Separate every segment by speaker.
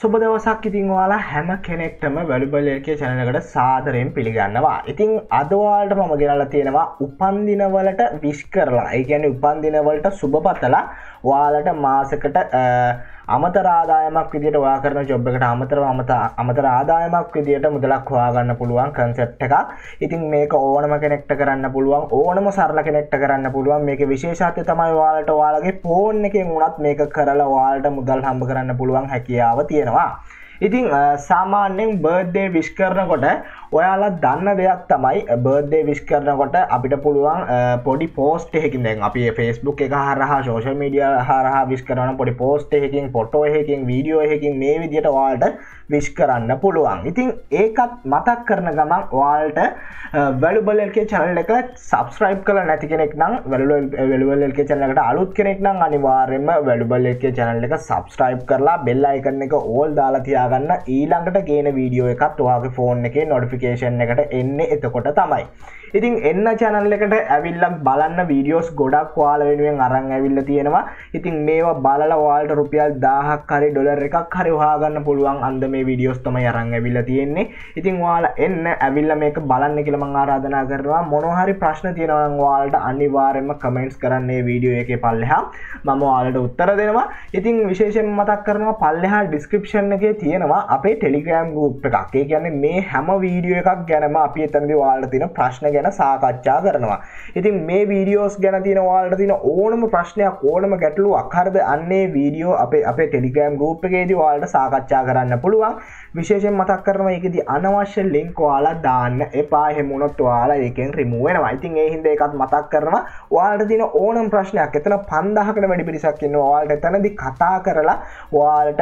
Speaker 1: සුබ දවසක් ඉතින් ඔයාලා හැම කෙනෙක්ටම වැලිබල් එකේ channel එකට සාදරයෙන් පිළිගන්නවා. ඉතින් අද ඔයාලට මම ගෙනල්ලා තියෙනවා උපන්දින වලට විශ් කරලා. ඒ කියන්නේ උපන්දින වලට සුබ පතලා ඔයාලට මාසෙකට අමතර ආදායමක් විදියට ඔයා කරන ජොබ් එකට අමතර ආදායමක් විදියට මුදලක් හොයා ගන්න පුළුවන් concept එකක්. ඉතින් මේක ඕනම කෙනෙක්ට කරන්න පුළුවන්, ඕනම සරල කෙනෙක්ට කරන්න පුළුවන්. මේකේ විශේෂත්වය තමයි ඔයාලට ඔයාලගේ ෆෝන් එකෙන් උනත් මේක කරලා ඔයාලට මුදල් හම්බ කරන්න පුළුවන් හැකියාව තියෙනවා. ඉතින් සාමාන්‍යයෙන් බර්ත්ඩේ විශ් කරනකොට ඔයාලා දන්න දෙයක් තමයි බර්ත්ඩේ විශ් කරනකොට අපිට පුළුවන් පොඩි පෝස්ට් එකකින් දැන් අපි Facebook එක හරහා සෝෂල් මීඩියා හරහා විශ් කරන පොඩි පෝස්ට් එකකින් ෆොටෝ එකකින් වීඩියෝ එකකින් මේ විදිහට ඔයාලට විශ් කරන්න පුළුවන්. ඉතින් ඒකත් මතක් කරන ගමන් ඔයාලට වැලිබල් එකේ channel එක subscribe කරලා නැති කෙනෙක් නම් වැලිබල් එකේ channel එකට අලුත් කෙනෙක් නම් අනිවාර්යයෙන්ම වැලිබල් එකේ channel එක subscribe කරලා bell icon එක all දාලා තියාගන්න. ඊළඟට ගේන වීඩියෝ එකත් ඔයාගේ phone එකේ notification එකට එන්නේ එතකොට තමයි. ඉතින් එන්න channel එකට ඇවිල්ලා බලන්න වීඩියෝස් ගොඩක් ඔයාලා වෙනුවෙන් අරන් ඇවිල්ලා තියෙනවා. ඉතින් මේවා බලලා ඔයාලට රුපියල් 1000ක් හරි ඩොලර් එකක් හරි හොයාගන්න පුළුවන් අන්ද මේ වීඩියෝස් තමයි අරන් ඇවිල්ලා තියෙන්නේ. ඉතින් ඔයාලා එන්න ඇවිල්ලා මේක බලන්න කියලා මම ආරාධනා කරනවා. මොනවා හරි ප්‍රශ්න තියෙනවා නම් ඔයාලට අනිවාර්යයෙන්ම කමෙන්ට්ස් කරන්න මේ වීඩියෝ එකේ පල්ලෙහා. මම ඔයාලට උත්තර දෙනවා. ඉතින් විශේෂයෙන්ම මතක් කරනවා පල්ලෙහා description එකේ තියෙනවා අපේ Telegram group එකක්. ඒ කියන්නේ මේ හැම වීඩියෝ එකක් ගැනම අපි එතනදී ඔයාලට තියෙන ප්‍රශ්න ගැන සාකච්ඡා කරනවා. ඉතින් මේ වීඩියෝස් ගැන තියෙන ඔයාලට තියෙන ඕනම ප්‍රශ්නයක් ඕනම ගැටලුවක් හරිද අන්නේ වීඩියෝ අපේ Telegram group එකේදී ඔයාලට සාකච්ඡා කරන්න පුළුවන්. විශේෂයෙන් මතක් කරනවා ඒකෙදී අනවශ්‍ය link ඔයාලා දාන්න එපා. එහෙම වුණොත් ඔයාලා ඒකෙන් remove වෙනවා. ඉතින් ඒ හින්දා ඒකත් මතක් කරනවා ඔයාලට තියෙන ඕනම ප්‍රශ්නයක් එතන 5000කට වැඩි පිරිසක් ඉන්නවා. ඔයාලට එතනදී කතා කරලා ඔයාලට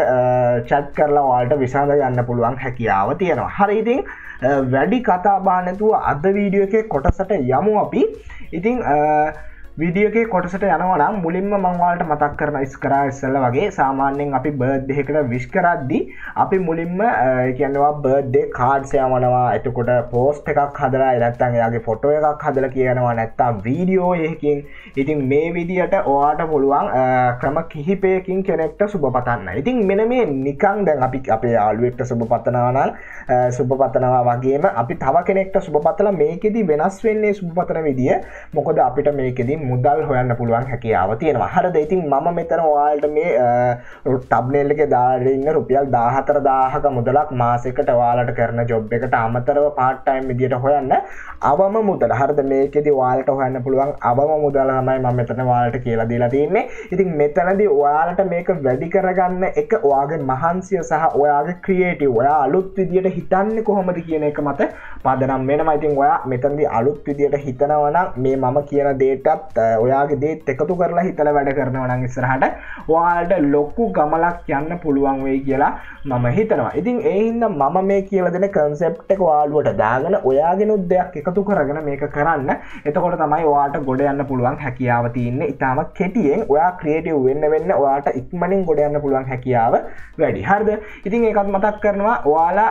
Speaker 1: chat කරලා ඔයාලට විසඳ ගන්න පුළුවන් හැකියාව තියෙනවා. හරි ඉතින් වැඩි කතා බහ නැතුව අද වීඩියෝ එකේ කොටසට යමු අපි. ඉතින් වීඩියෝ එකේ කොටසට යනවා නම් මුලින්ම මම ඔයාලට මතක් කරන ඉස්සෙල්ලා වගේ සාමාන්‍යයෙන් අපි බර්ත්ඩේ එකට විශ් කරද්දී අපි මුලින්ම ඒ කියන්නේ බර්ත්ඩේ කාඩ්ස් යවනවා. එතකොට පෝස්ට් එකක් හදලා නැත්නම් එයාගේ ෆොටෝ එකක් හදලා කියනවා නැත්නම් වීඩියෝ එකකින්. ඉතින් මේ විදියට ඔයාලට පුළුවන් ක්‍රම කිහිපයකින් කෙනෙක්ට සුබ පතන්න. ඉතින් මෙන්න මේ නිකන් දැන් අපි අපේ යාළුවෙක්ට සුබ පතනවා නම් සුබ පතනවා වගේම අපි තව කෙනෙක්ට සුබ පතලා මේකෙදි වෙනස් වෙන්නේ සුබ පතන විදිය. මොකද අපිට මේකෙදි මුදල් හොයන්න පුළුවන් හැකියාව තියෙනවා. හරිද? ඉතින් මම මෙතන ඔයාලට මේ thumbnail එකේ දාලා ඉන්න රුපියල් 14000ක මුදලක් මාසෙකට ඔයාලට කරන ජොබ් එකට අමතරව part time විදියට හොයන්න අවම මුදල. හරිද? මේකෙදි ඔයාලට හොයන්න පුළුවන් අවම මුදල තමයි මම මෙතන ඔයාලට කියලා දීලා තියෙන්නේ. ඉතින් මෙතනදී ඔයාලට මේක වැඩි කරගන්න එක ඔයාගේ මහන්සිය සහ ඔයාගේ ක්‍රියේටිව් ඔයා අලුත් විදියට හිතන්නේ කොහොමද කියන එක මත පදනම් වෙනවා. ඉතින් ඔයා මෙතනදී අලුත් විදියට හිතනවා නම් මේ මම කියන දේටත් ඔයාගේ දේත් එකතු කරලා හිතලා වැඩ කරනවා නම් ඉස්සරහට ඔයාලට ලොකු ගමනක් යන්න පුළුවන් වෙයි කියලා මම හිතනවා. ඉතින් ඒ හින්දා මම මේ කියලා දෙන concept එක ඔයාලුවට දාගෙන ඔයාගෙනුත් දෙයක් එකතු කරගෙන මේක කරන්න. එතකොට තමයි ඔයාලට ගොඩ යන්න පුළුවන් හැකියාව තියෙන්නේ. ඊටම කෙටියෙන් ඔයා ක්‍රියේටිව් වෙන්න ඔයාලට ඉක්මනින් ගොඩ යන්න පුළුවන් හැකියාව වැඩි. හරිද? ඉතින් ඒකත් මතක් කරනවා ඔයාලා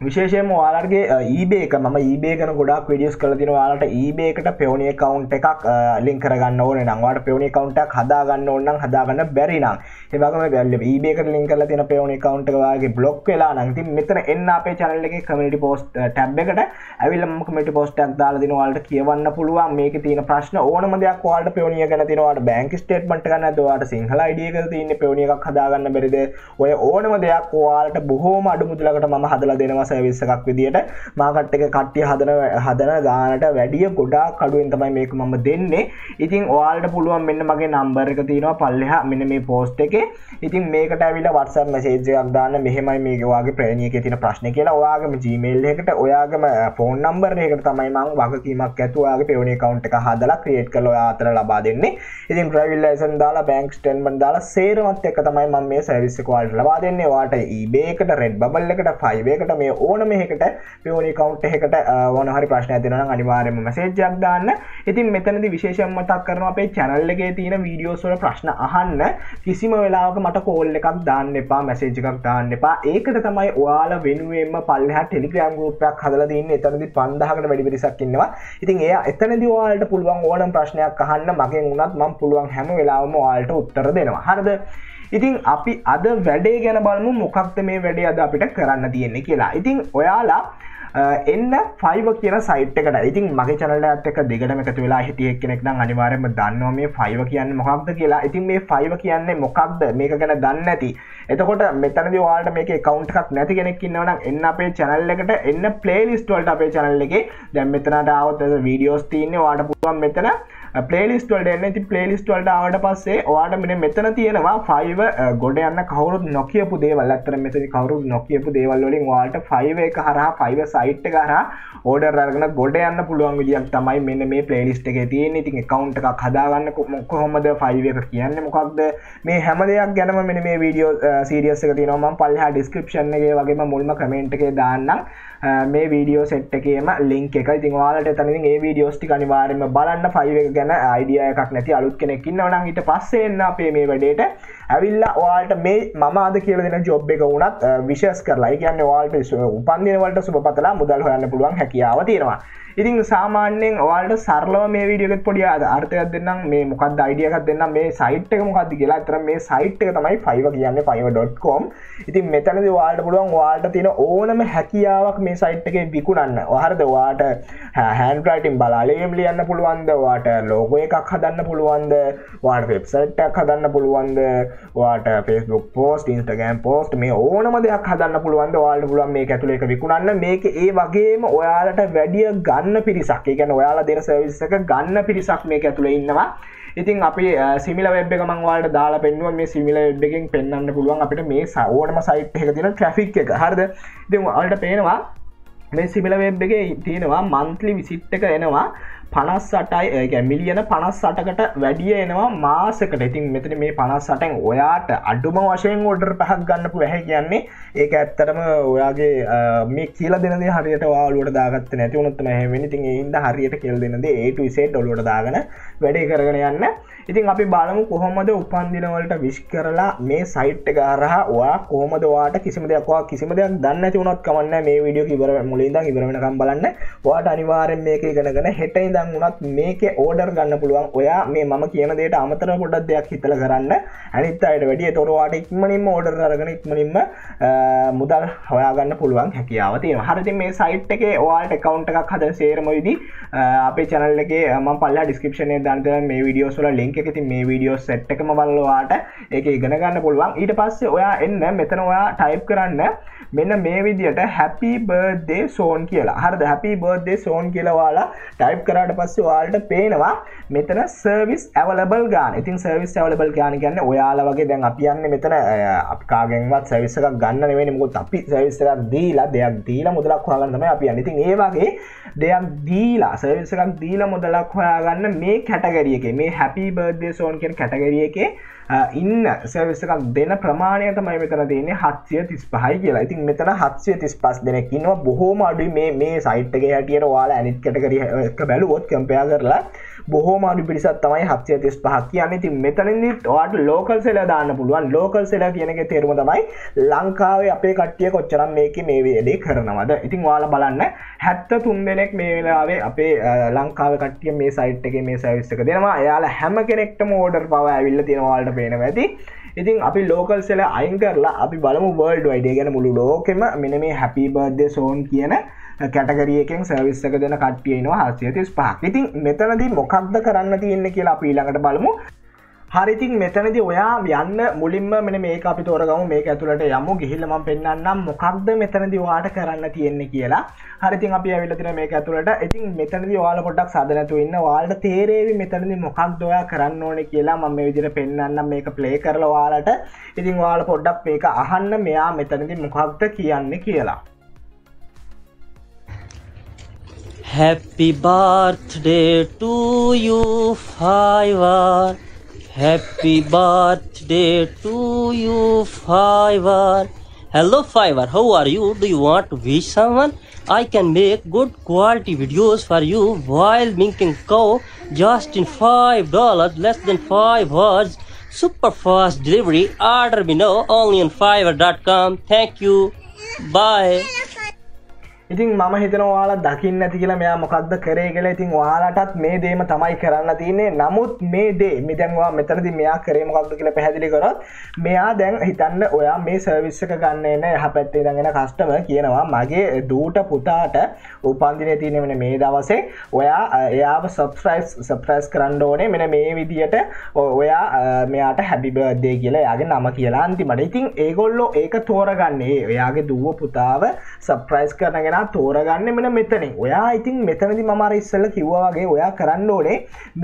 Speaker 1: විශේෂයෙන්ම ඔයාලගේ eBay එක මම eBay ගැන ගොඩාක් වීඩියෝස් කරලා තියෙනවා. ඔයාලට eBay එකට Payoneer account එකක් link කරගන්න ඕනේ නම් ඔයාලට Payoneer account එකක් හදා ගන්න ඕන නම් හදා ගන්න බැරි නම් ඒ වගේම eBay එකට link කරලා තියෙන Payoneer account එක ඔයාලගේ block වෙලා නම් ඉතින් මෙතන එන්න අපේ channel එකේ community post tab එකට ඇවිල්ලා මම community post එකක් දාලා දෙනවා. ඔයාලට කියවන්න පුළුවන් මේකේ තියෙන ප්‍රශ්න ඕනම දෙයක් ඔයාලට Payoneer ගැන තියෙනවා. ඔයාලට bank statement එකක් නැද්ද? ඔයාලට Sinhala ID එකක තියෙන Payoneer එකක් හදා ගන්න බැරිද? ඔය ඕනම දෙයක් ඔයාලට බොහෝම අඩු මුදලකට මම හදලා දෙනවා. සර්විස් එකක් විදියට මාකට් එක කට්ටිය හදන ගානට වැඩිය ගොඩාක් අඩුවෙන් තමයි මේක මම දෙන්නේ. ඉතින් ඔයාලට පුළුවන් මෙන්න මගේ නම්බර් එක තියෙනවා පල්ලෙහා මෙන්න මේ පෝස්ට් එකේ. ඉතින් මේකට ඇවිල්ලා WhatsApp message එකක් දාන්න මෙහෙමයි මේක ඔයාගේ ප්‍රේණිය එකේ තියෙන ප්‍රශ්නේ කියලා. ඔයාගේම Gmail එකකට ඔයාගේම phone number එකකට තමයි මම වගකීමක් ඇතුව ඔයාගේ Payoneer account එක හදලා create කරලා ඔයා අතර ලබා දෙන්නේ. ඉතින් driving license දාලා bank statement දාලා සේරමත් එක තමයි මම මේ service එක ඔයාලට ලබා දෙන්නේ. ඔයාලට eBay එකට Redbubble එකට Fiverr එකට මේ ඕනම එකකට Payoneer account එකකට මොන හරි ප්‍රශ්නයක් දෙනවා නම් අනිවාර්යයෙන්ම message එකක් දාන්න. ඉතින් මෙතනදී විශේෂයෙන්ම මතක් කරනවා අපේ channel එකේ තියෙන videos වල ප්‍රශ්න අහන්න කිසිම වෙලාවක මට call එකක් දාන්න එපා, message එකක් දාන්න එපා. ඒකට තමයි ඔයාලා වෙනුවෙන්ම පල්ලෙහා Telegram group එකක් හදලා තියෙන්නේ. එතනදී 5000කට වැඩි පිරිසක් ඉන්නවා. ඉතින් එතනදී ඔයාලට පුළුවන් ඕනම ප්‍රශ්නයක් අහන්න මගෙන් වුණත් මම පුළුවන් හැම වෙලාවෙම ඔයාලට උත්තර දෙනවා. හරිද? ඉතින් අපි අද වැඩේ ගැන බලමු මොකක්ද මේ වැඩේ අද අපිට කරන්න තියෙන්නේ කියලා. ඉතින් ඔයාලා එන්න Fiverr කියන සයිට් එකට. ඉතින් මගේ channel එකත් එක්ක දෙකටම එකතු වෙලා හිටිය කෙනෙක් නම් අනිවාර්යයෙන්ම දන්නවා මේ Fiverr කියන්නේ මොකක්ද කියලා. ඉතින් මේ Fiverr කියන්නේ මොකක්ද මේක ගැන දන්නේ නැති. එතකොට මෙතනදී ඔයාලට මේකේ account එකක් නැති කෙනෙක් ඉන්නවා නම් එන්න අපේ channel එකට එන්න playlist වලට අපේ channel එකේ දැන් මෙතනට ආවොත් videos තියෙන්නේ ඔයාලට පුළුවන් මෙතන playlist වලට එන්න. ඉතින් playlist වලට ආවට පස්සේ ඔයාලට මෙතන තියෙනවා Fiverr ගොඩ යන්න කවුරුත් නොකියපු දේවල්. අත්‍තරම මෙතනදී කවුරුත් නොකියපු දේවල් වලින් ඔයාලට Fiverr එක හරහා Fiverr සයිට් එක හරහා ඕඩර් අරගෙන ගොඩ යන්න පුළුවන් විදියක් තමයි මෙන්න මේ ප්ලේලිස්ට් එකේ තියෙන්නේ. ඉතින් account එකක් හදාගන්න කොහොමද Fiverr එක කියන්නේ මොකක්ද මේ හැම දෙයක් ගැනම මෙන්න මේ වීඩියෝ සීරීස් එක තියෙනවා. මම පල්ලෙහා description එකේ වගේම මුල්ම comment එකේ දාන්නම් මේ වීඩියෝ සෙට් එකේම link එක. ඉතින් ඔයාලට එතන ඉතින් මේ වීඩියෝස් ටික අනිවාර්යයෙන්ම බලන්න. Fiverr එක ගැන idea එකක් නැති අලුත් කෙනෙක් ඉන්නවා නම් ඊට පස්සේ එන්න අපේ මේ වැඩේට ඇවිල්ලා ඔයාලට මේ මම අද කියලා දෙන ජොබ් එක වුණත් විශේෂ කරලා. ඒ කියන්නේ ඔයාලට උපන්දින වලට සුබපතලා මුදල් හොයන්න පුළුවන් හැකියාව තියෙනවා. ඉතින් සාමාන්‍යයෙන් ඔයාලට සරලව මේ වීඩියෝ එකත් පොඩි අර්ථයක් දෙන්නම්. මේ මොකක්ද අයිඩියා එකක් දෙන්නම් මේ සයිට් එක මොකක්ද කියලා. අතන මේ සයිට් එක තමයි Fiverr කියන්නේ fiverr.com. ඉතින් මෙතනදී ඔයාලට පුළුවන් ඔයාලට තියෙන ඕනම හැකියාවක් මේ සයිට් එකේ විකුණන්න. හරිද? ඔයාලට hand writing බලාලේම් ලියන්න පුළුවන්ද? ඔයාලට logo එකක් හදන්න පුළුවන්ද? ඔයාලට website එකක් හදන්න පුළුවන්ද? ඔයාලට Facebook post, Instagram post මේ ඕනම දෙයක් හදන්න පුළුවන්ද? ඔයාලට පුළුවන් මේක ඇතුලේ එක විකුණන්න. මේක ඒ වගේම ඔයාලට වැඩි ගන්න පිරිසක්. ඒ කියන්නේ ඔයාලා දෙන සර්විස් එක ගන්න පිරිසක් මේක ඇතුලේ ඉන්නවා. ඉතින් අපි Sinhala web එක මම ඔයාලට දාලා පෙන්නුවා. මේ Sinhala web එකෙන් පෙන්වන්න පුළුවන් අපිට මේ ඕනම site එකක තියෙන traffic එක. හරිද? ඉතින් ඔයාලට පේනවා මේ Sinhala web එකේ තියෙනවා monthly visit එක එනවා 58යි මිලියන 58කට වැඩිය එනවා මාසෙකට. ඉතින් මෙතන මේ 58න් ඔයාට අඩුම වශයෙන් ඕඩර් පහක් ගන්න පුළුවන්. ඒ කියන්නේ ඒක ඇත්තටම ඔයාගේ මේ කියලා දෙන දේ හරියට ඔයාලුවට දාගත්තේ නැති වුණොත් තමයි එහෙම වෙන්නේ. ඉතින් ඒ හින්දා හරියට කියලා දෙන දේ A to Z ඔළුවට දාගෙන වැඩේ කරගෙන යන්න. ඉතින් අපි බලමු කොහොමද උපන්දින වලට විශ් කරලා මේ සයිට් එක හරහා ඔයා කොහොමද ඔයාට කිසිම දෙයක් දන්නේ නැති වුණත් කමන්නේ මේ වීඩියෝ එක ඉවර මුලින් ඉඳන් ඉවර වෙනකම් බලන්න. ඔයාට අනිවාර්යෙන් මේක ඉගෙනගෙන හෙට ඉඳන් උනත් මේකේ ඕඩර් ගන්න පුළුවන්. ඔයා මේ මම කියන දේට අමතරව පොඩ්ඩක් දෙයක් හිතලා කරන්න. අනිත් අයට වැඩිය ඒතොර ඔයාට ඉක්මනින්ම ඕඩර් අරගෙන ඉක්මනින්ම මුදල් හොයාගන්න පුළුවන් හැකියාව තියෙනවා. හරි ඉතින් මේ සයිට් එකේ ඔයාලට account එකක් හදන්න සේරම විදි අපේ channel එකේ මම පල්ලා description එකේ දාන්න තියෙන මේ videos වල link එක. ඉතින් මේ video set එකම බලලා ඔයාට ඒක ඉගෙන ගන්න පුළුවන්. ඊට පස්සේ ඔයා එන්න මෙතන ඔයා type කරන්න මෙන්න මේ විදියට happy birthday zone කියලා. හරිද? happy birthday zone කියලා ඔයාලා type කරාට පස්සේ ඔයාලට පේනවා මෙතන service available ගාන. ඉතින් service available ගාන කියන්නේ ඔයාලා වගේ දැන් අපි යන්නේ මෙතන අපි කාගෙන්වත් service එකක් ගන්න නෙවෙයි. මොකද අපි service එකක් දීලා දෙයක් දීලා මුදලක් හොයාගන්න තමයි අපි යන්නේ. ඉතින් ඒ වගේ දෙයක් දීලා service එකක් දීලා මුදලක් හොයාගන්න මේ category එකේ මේ happy birthday zone කියන category එකේ ඉන්න සර්විස් එකක් දෙන ප්‍රමාණය තමයි මෙතන තියෙන්නේ 735යි කියලා. ඉතින් මෙතන 735 දෙනෙක් ඉන්නවා. බොහෝම අඩුයි මේ සයිට් එකේ හැටියට ඔයාලා අනිත් කැටගරි එක බැලුවොත් කම්පෙයාර් කරලා බොහෝම අඩු පිරිසක් තමයි 735 කියන්නේ. ඉතින් මෙතනින්දි ඔයාලට local seller දාන්න පුළුවන්. local seller කියන එකේ තේරුම තමයි ලංකාවේ අපේ කට්ටිය කොච්චරක් මේකේ මේ වැඩේ කරනවද. ඉතින් ඔයාලා බලන්න 73 දෙනෙක් මේ වෙලාවේ අපේ ලංකාවේ කට්ටිය මේ සයිට් එකේ මේ සර්විස් එක දෙනවා. එයාලා හැම කෙනෙක්ටම ඕඩර් පව ඇවිල්ලා තියෙනවා ඔයාලට පේනවා ඇති. ඉතින් අපි local seller අයින් කරලා අපි බලමු world wide. ඒ කියන්නේ මුළු ලෝකෙම මෙන්න මේ happy birthday zone කියන කැටගරි එකෙන් සර්විස් එක දෙන කට්ටිය ඉනවා 735ක්. ඉතින් මෙතනදී මොකක්ද කරන්න තියෙන්නේ කියලා අපි ඊළඟට බලමු. හරි ඉතින් මෙතනදී ඔයා යන්න මුලින්ම මෙන්න මේක අපි තෝරගමු. මේක ඇතුළට යමු. ගිහිල්ලා මම පෙන්නන්නම් මොකක්ද මෙතනදී ඔයාට කරන්න තියෙන්නේ කියලා. හරි ඉතින් අපි ඇවිල්ලා තියෙන මේක ඇතුළට. ඉතින් මෙතනදී ඔයාලා පොඩ්ඩක් සාද නැතුව ඉන්න. ඔයාලට තේරෙවි මෙතනදී මොකක්ද ඔයා කරන්න ඕනේ කියලා. මම මේ විදිහට පෙන්නන්නම් මේක ප්ලේ කරලා ඔයාලට. ඉතින් ඔයාලා පොඩ්ඩක් මේක අහන්න මෙයා මෙතනදී මොකක්ද කියන්නේ කියලා.
Speaker 2: Happy birthday to you, Fiverr. Happy birthday to you, Fiverr. Hello, Fiverr. How are you? Do you want to wish someone? I can make good quality videos for you while milking cow just in $5, less than 5 hours. Super fast delivery. Order me now only on Fiverr.com. Thank you. Bye.
Speaker 1: ඉතින් මම හිතනවා ඔයාලා දකින්න නැති කියලා මෙයා මොකද්ද කරේ කියලා. ඉතින් ඔයාලටත් මේ දේම තමයි කරන්න තියෙන්නේ. නමුත් මේ දේ මේ දැන් ඔයා මෙතනදී මෙයා කරේ මොකක්ද කියලා පැහැදිලි කරොත් මෙයා දැන් හිතන්න ඔයා මේ සර්විස් එක ගන්න එන යහපැත්තේ ඉඳන් එන කස්ටමර් කියනවා මගේ දූට පුතාට උපන්දිනේ තියෙන මෙන්න මේ දවසේ ඔයා එයාව සබ්ස්ක්‍රයිබ් කරන්න ඕනේ මෙන්න මේ විදියට ඔයා මෙයාට හැපි බර්ත්ඩේ කියලා එයාගේ නම කියලා අන්තිමට. ඉතින් ඒගොල්ලෝ ඒක තෝරගන්නේ එයාගේ දුව පුතාව සබ්ස්ක්‍රයිබ් කරනගෙන තෝරගන්නේ මෙන්න මෙතනින්. ඔයා ඉතින් මෙතනදී මම අර ඉස්සෙල්ලා කිව්වා වගේ ඔයා කරන්න ඕනේ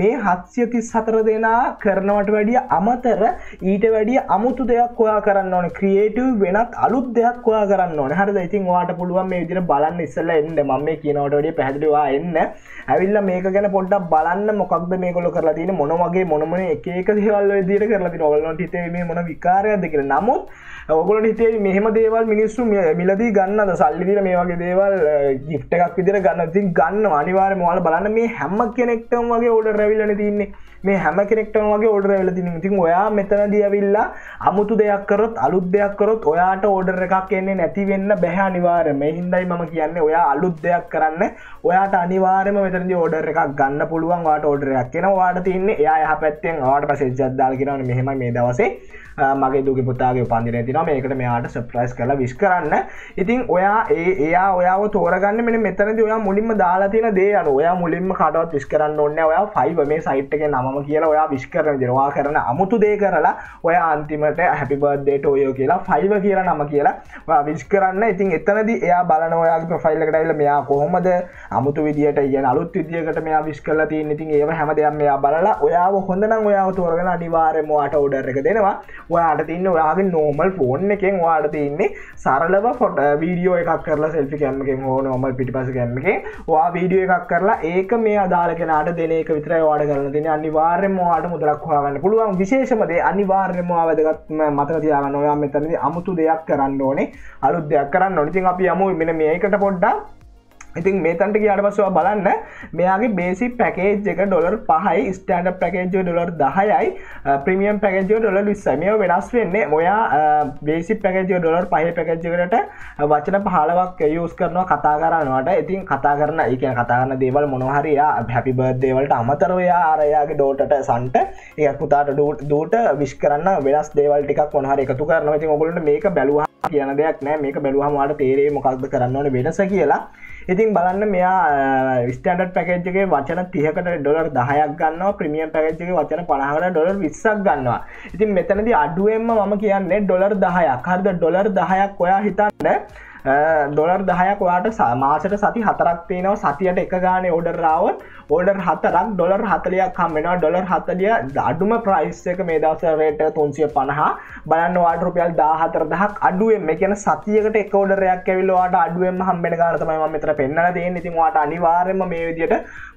Speaker 1: මේ 734 දෙනා කරනවට වැඩිය අමතර ඊට වැඩිය අමුතු දෙයක් ඔයා කරන්න ඕනේ. ක්‍රියේටිව් වෙනත් අලුත් දෙයක් ඔයා කරන්න ඕනේ. හරිද? ඉතින් ඔයාට පුළුවන් මේ විදිහට බලන්න ඉස්සෙල්ලා එන්න. මම මේ කියනවට වැඩිය පැහැදිලිව ඔයා එන්න. ඇවිල්ලා මේක ගැන පොඩ්ඩක් බලන්න මොකක්ද මේගොල්ලෝ කරලා තියෙන්නේ මොන වගේ මොන එක එක දේවල් ඔය විදිහට කරලා තියෙනවා. ඔයගොල්ලන්ට හිතේ මේ මොන විකාරයක්ද කියලා. නමුත් ඔයගොල්ලන්ට හිතේ මෙහෙම දේවල් මිනිස්සු මිලදී ගන්නද සල්ලි දීලා මේ වගේ දේවල් gift එකක් විදිහට ගන්න. ඉතින් ගන්නවා අනිවාර්යයෙන්ම ඔයාලා බලන්න මේ හැම කෙනෙක්ටම වගේ ඕඩර් ඇවිල්ලානේ තින්නේ. මේ හැම කෙනෙක්ටම වගේ ඕඩර් ඇවිල්ලා තින්නේ. ඉතින් ඔයා මෙතනදී ඇවිල්ලා අමුතු දෙයක් කරොත් අලුත් දෙයක් කරොත් ඔයාට ඕඩර් එකක් එන්නේ නැති වෙන්න බෑ අනිවාර්යයෙන්ම. මේ හින්දායි මම කියන්නේ ඔයා අලුත් දෙයක් කරන්න. ඔයාට අනිවාර්යයෙන්ම මෙතනදී ඕඩර් එකක් ගන්න පුළුවන්. ඔයාට ඕඩර් එකක් එනවා. ඔයාට තියෙන්නේ එයා යහපැත්තෙන් ඔයාට මැසේජ් එකක් දාලා කියනවානේ මෙහෙමයි මේ දවසේ මගේ දුගේ පුතාගේ උපන්දිනය තියෙනවා මේකට මෙයාට සර්ප්‍රයිස් කරලා විශ් කරන්න. ඉතින් ඔයා එයා ඔයාව තෝරගන්න මෙන්න මෙතනදී ඔයා මුලින්ම දාලා තියෙන දේ අනුව ඔයා මුලින්ම කාටවත් විශ් කරන්න ඕනේ නැහැ. ඔයා 5 මේ සයිට් එකේ නමම කියලා ඔයා විශ් කරන විදිහට ඔයා කරන අමුතු දේ කරලා ඔයා අන්තිමට happy birthday to you කියලා 5 කියලා නම කියලා ඔයා විශ් කරන්න. ඉතින් එතනදී එයා බලන ඔයාගේ ප්‍රොෆයිල් එකට ඇවිල්ලා මෙයා කොහොමද අමුතු විදියට කියන අලුත් විදියකට මෙයා විශ් කරලා තියෙන්නේ. ඉතින් ඒව හැමදේම මෙයා බලලා ඔයාව හොඳ නම් ඔයාව තෝරගෙන අනිවාර්යයෙන්ම ඔයාට ඕඩර් එක දෙනවා. ඔයාට තියන්නේ ඔයාගේ නෝමල් ෆෝන් එකෙන් ඔයාට තියන්නේ සරලව වීඩියෝ එකක් කරලා සෙල්ෆි කැම් එකෙන් හෝ නෝමල් පිටිපස්ස කැම් එකෙන් ඔයා වීඩියෝ එකක් කරලා ඒක මේ අදාළ කෙනාට දෙන එක විතරයි ඔයාට කරන්න තියෙන්නේ. අනිවාර්යයෙන්ම ඔයාට මුදලක් හොයාගන්න පුළුවන්. විශේෂම දේ අනිවාර්යයෙන්ම ඔයා වැදගත් මතක තියාගන්න. ඔයා මෙතනදී අමුතු දෙයක් කරන්න ඕනේ. අලුත් දෙයක් කරන්න ඕනේ. ඉතින් අපි යමු මෙන්න මේකට පොඩ්ඩක්. ඉතින් මේතන්ට ගියාට පස්සේ ඔයා බලන්න මෙයාගේ බේසික් පැකේජ් එක $5යි ස්ටෑන්ඩඩ් පැකේජ් එක $10යි ප්‍රීමියම් පැකේජ් එක $20යි. මේව වෙනස් වෙන්නේ ඔයා බේසික් පැකේජ් එක $5 පැකේජ් එකට වචන 15ක් යූස් කරනවා කතා කරනවාට. ඉතින් කතා කරන ඒ කියන්නේ කතා කරන දේවල් මොනවා හරි එයා හැපි බර්ත්ඩේ වලට අමතරව එයා අර එයාගේ ඩෝටට සන්ට ඒ පුතාට දූට විශ් කරන්න වෙනස් දේවල් ටිකක් මොනවා හරි එකතු කරනවා. ඉතින් ඔයගොල්ලන්ට මේක බැලුවා කියන දෙයක් නෑ. මේක බැලුවාම ඔයාලට තේරෙයි මොකක්ද කරන්න ඕනේ වෙනස කියලා. ඉතින් බලන්න මෙයා ස්ටෑන්ඩඩ් පැකේජ් එකේ වචන 30කට $10ක් ගන්නවා. ප්‍රීමියම් පැකේජ් එකේ වචන 50කට $20ක් ගන්නවා. ඉතින් මෙතනදී අඩුවෙන්ම මම කියන්නේ $10ක්. හරිද? $10ක් ඔයා හිතන්න $10ක් ඔයාට මාසෙට සති 4ක් තියෙනවා. සතියට එක ගානේ ඕඩර් ආවොත් ඕඩර් 4ක් $40ක් හම් වෙනවා. $40 අඩුම ප්‍රයිස් එක මේ දවස්වල රේට් එක 350. බලන්න ඔයාට රුපියල් 14000ක් අඩුවෙන් මේ කියන්නේ සතියකට එක ඕඩර් එකක් ඇවිල්ලා ඔයාට අඩුවෙන්ම හම්බෙන ගාන තමයි මම මෙතන පෙන්නලා තියෙන්නේ. ඉතින් ඔයාට අනිවාර්යයෙන්ම මේ විදියට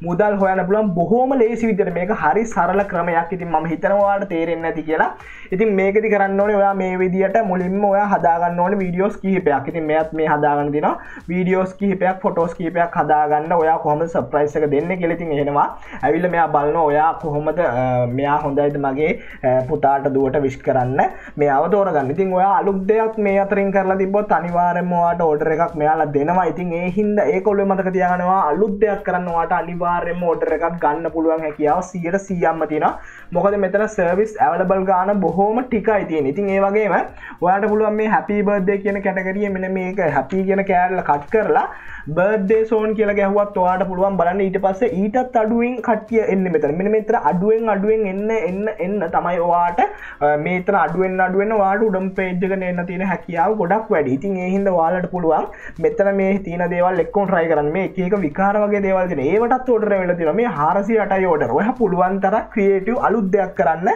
Speaker 1: මුදල් හොයන්න පුළුවන් බොහොම ලේසි විදියට. මේක හරි සරල ක්‍රමයක්. ඉතින් මම හිතනවා ඔයාලට තේරෙන්නේ නැති කියලා. ඉතින් මේකෙදි කරන්න ඕනේ ඔයා මේ විදියට මුලින්ම ඔයා හදාගන්න ඕනේ වීඩියෝස් කිහිපයක්. ඉතින් මෙයත් මේ හදාගන්න දිනවා වීඩියෝස් කිහිපයක් ෆොටෝස් කිහිපයක් හදාගන්න ඔයා කොහොමද සර්ප්‍රයිස් එක දෙන්නේ කියලා. ඉතින් එහෙනවා ඇවිල්ලා මෙයා බලනවා ඔයා කොහොමද මෙයා හොඳයිද මගේ පුතාට දුවට විශ් කරන්න මෙයාව තෝරගන්න. ඉතින් ඔයා අලුත් දෙයක් මේ අතරින් කරලා තිබ්බොත් අනිවාර්යයෙන්ම ඔයාට ඕඩර් එකක් මෙයාලා දෙනවා. ඉතින් ඒ හින්දා ඒකොල්ලෝ මතක තියාගන්නවා අලුත් දෙයක් කරන්න ඔයාට අනිවාර්යයෙන්ම ඕඩර් එකක් ගන්න පුළුවන් හැකියාව 100%ක්ම තියෙනවා. මොකද මෙතන සර්විස් අවైలබල් ගාන බොහොම ටිකයි තියෙන්නේ. ඉතින් ඒ වගේම ඔයාට පුළුවන් මේ හැපි බර්ත්ඩේ කියන කැටගරිය මෙන්න මේක හැපි කියන කෑල්ල කට් කරලා බර්ත්ඩේ සෝන් කියලා ගැහුවත් ඔයාට පුළුවන් බලන්න ඊට පස්සේ ඊටත් අඩුවෙන් කට්ටිය එන්නේ මෙතන. මෙන්න මෙතන අඩුවෙන් එන්න තමයි ඔයාට මේතන අඩුවෙන් ඔයාට උඩම පේජ් එකට එන්න තියෙන හැකියාව ගොඩක් වැඩි. ඉතින් ඒ හින්දා ඔයාලට පුළුවන් මෙතන මේ තියෙන දේවල් එක්කම try කරන්න. මේ එක එක විකාර වගේ දේවල් තියෙන. ඒවටත් order වෙලා තියෙනවා. මේ 408යි order. ඔයා පුළුවන් තරම් ක්‍රියේටිව් අලුත් දෙයක් කරන්න.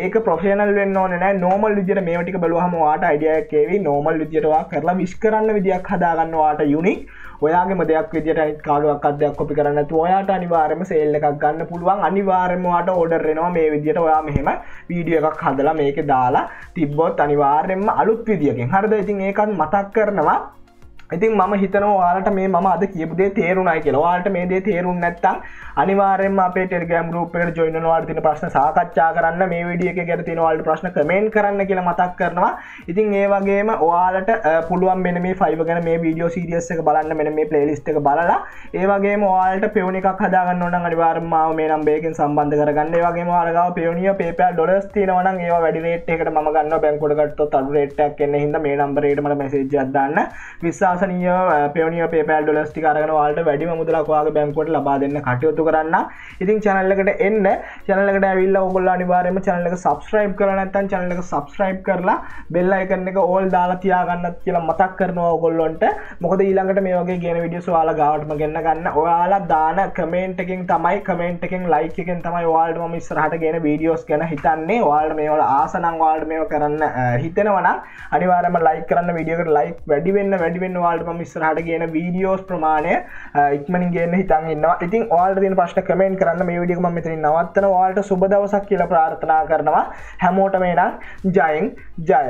Speaker 1: ඒක ප්‍රොෆෙෂනල් වෙන්න ඕනේ නැහැ. normal විදියට මේව ටික බලුවාම ඔයාට idea එකක් එවි. normal විදියට ඔයා කරලා wish කරන්න විදියක් හදාගන්න ඔයාට unique. ඔයාගේම දෙයක් විදියට අනිත් කාගේවත් දෙයක් කොපි කරන්න නැතුව ඔයාට අනිවාර්යයෙන්ම සේල් එකක් ගන්න පුළුවන්. අනිවාර්යයෙන්ම ඔයාට ඕඩර් එනවා මේ විදියට. ඔයා මෙහෙම වීඩියෝ එකක් හදලා මේකේ දාලා තිබ්බොත් අනිවාර්යයෙන්ම අලුත් විදියකින්. හරිද? ඉතින් ඒකත් මතක් කරනවා ඉතින් මම හිතනවා ඔයාලට මේ මම අද කියපු දේ තේරුණායි කියලා. ඔයාලට මේ දේ තේරුන්නේ නැත්නම් අනිවාර්යෙන්ම අපේ Telegram group එකට join වෙනවා. ඔයාලට තියෙන ප්‍රශ්න සාකච්ඡා කරන්න, මේ වීඩියෝ එකේ ගැන තියෙන ඔයාලට ප්‍රශ්න comment කරන්න කියලා මතක් කරනවා. ඉතින් ඒ වගේම ඔයාලට පුළුවන් මෙන්න මේ Fiverr ගැන මේ වීඩියෝ series එක බලන්න, මෙන්න මේ playlist එක බලලා ඒ වගේම ඔයාලට Payoneer එකක් හදා ගන්න ඕන නම් අනිවාර්යෙන්ම ආව මේ number එකෙන් සම්බන්ධ කරගන්න. ඒ වගේම ඔයාලා ගාව Payoneer PayPal dollars තියෙනවා නම් ඒවා වැඩි rate එකකට මම ගන්නවා. බැංකුවට ගත්තොත් අඩු rate එකක් එන්නේ හින්දා මේ number එකට මට message එකක් දාන්න. විශ්වාසනීය Payoneer PayPal dollars ටික අරගෙන ඔයාලට වැඩිම මුදලක් ඔයාගේ බැංකුවට ලබා දෙන්න කටයුතු කරන්න. ඉතින් channel එකට එන්න. channel එකට ඇවිල්ලා ඔයගොල්ලෝ අනිවාර්යයෙන්ම channel එක subscribe කරලා නැත්නම් channel එක subscribe කරලා bell icon එක all දාලා තියාගන්නත් කියලා මතක් කරනවා ඔයගොල්ලොන්ට. මොකද ඊළඟට මේ වගේ කියන videos ඔයාලා ගාවටම ගෙන්න ගන්න. ඔයාලා දාන comment එකෙන් තමයි comment එකෙන් like එකෙන් තමයි ඔයාලට මම ඉස්සරහට ගෙන videos ගැන හිතන්නේ. ඔයාලට මේවල ආස නම් ඔයාලට මේව කරන්න හිතෙනවා නම් අනිවාර්යයෙන්ම like කරන්න. video එකට like වැඩි වෙන්න ඔයාලට මම ඉස්සරහට ගෙන videos ප්‍රමාණය ඉක්මනින් ගෙන්න හිතන් ඉන්නවා. ඉතින් ඔයාලට තියෙන ප්‍රශ්න comment කරන්න. මේ වීඩියෝ එක මම මෙතනින් නවත්තනවා. ඔයාලට සුබ දවසක් කියලා ප්‍රාර්ථනා කරනවා. හැමෝටම එනම් ජයෙන් ජය.